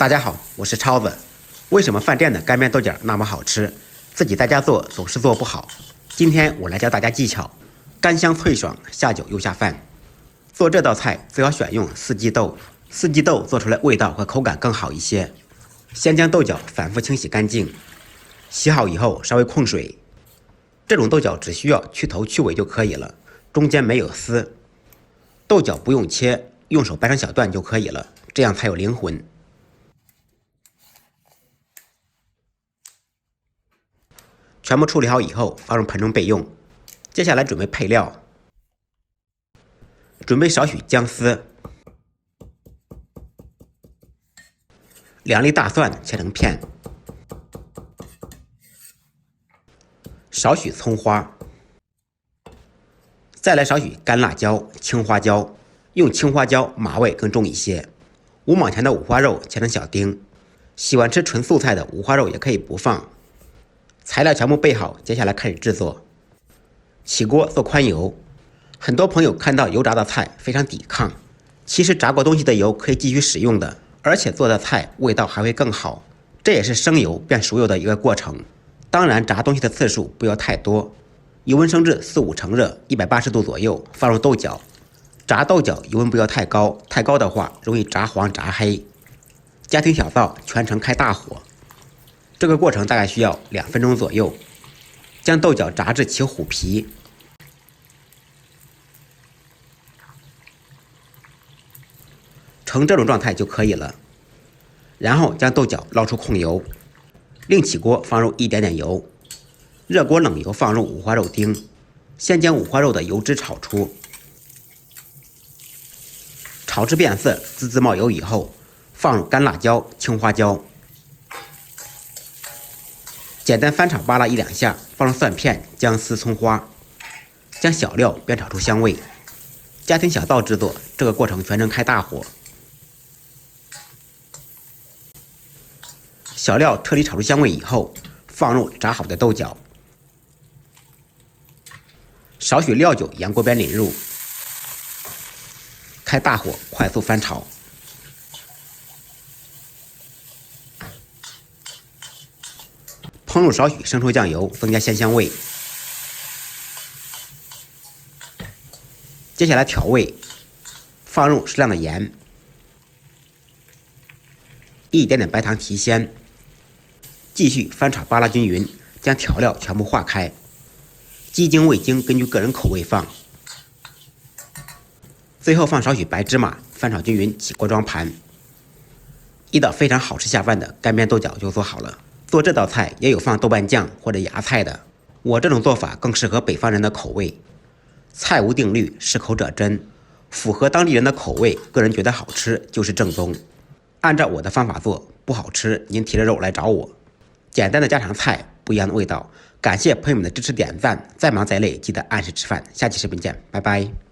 大家好，我是超子。为什么饭店的干煸豆角那么好吃，自己在家做总是做不好？今天我来教大家技巧，干香脆爽，下酒又下饭。做这道菜最好选用四季豆，四季豆做出来味道和口感更好一些。先将豆角反复清洗干净，洗好以后稍微控水。这种豆角只需要去头去尾就可以了，中间没有丝。豆角不用切，用手掰成小段就可以了，这样才有灵魂。全部处理好以后，放入盆中备用。接下来准备配料，准备少许姜丝，2粒大蒜切成片，少许葱花，再来少许干辣椒、青花椒，用青花椒麻味更重一些。5毛钱的五花肉切成小丁，喜欢吃纯素菜的五花肉也可以不放。材料全部备好，接下来开始制作。起锅做宽油，很多朋友看到油炸的菜非常抵抗，其实炸过东西的油可以继续使用的，而且做的菜味道还会更好。这也是生油变熟油的一个过程。当然，炸东西的次数不要太多。油温升至4-5成热，180度左右，放入豆角。炸豆角油温不要太高，太高的话容易炸黄炸黑。家庭小灶，全程开大火。这个过程大概需要2分钟左右，将豆角炸至起虎皮，成这种状态就可以了。然后将豆角捞出控油，另起锅放入一点点油，热锅冷油放入五花肉丁，先将五花肉的油脂炒出，炒至变色，滋滋冒油以后，放入干辣椒、青花椒。简单翻炒扒拉1-2下，放入蒜片、姜丝、葱花，将小料煸炒出香味。家庭小灶制作，这个过程全程开大火。小料彻底炒出香味以后，放入炸好的豆角，少许料酒沿锅边淋入，开大火快速翻炒。烹入少许生抽酱油，增加鲜香味。接下来调味，放入适量的盐，一点点白糖提鲜。继续翻炒扒拉均匀，将调料全部化开。鸡精、味精根据个人口味放。最后放少许白芝麻，翻炒均匀，起锅装盘。一道非常好吃下饭的干煸豆角就做好了。做这道菜也有放豆瓣酱或者芽菜的，我这种做法更适合北方人的口味。菜无定律，适口者真，符合当地人的口味，个人觉得好吃就是正宗。按照我的方法做，不好吃您提着肉来找我。简单的家常菜，不一样的味道。感谢朋友们的支持点赞，再忙再累记得按时吃饭。下期视频见，拜拜。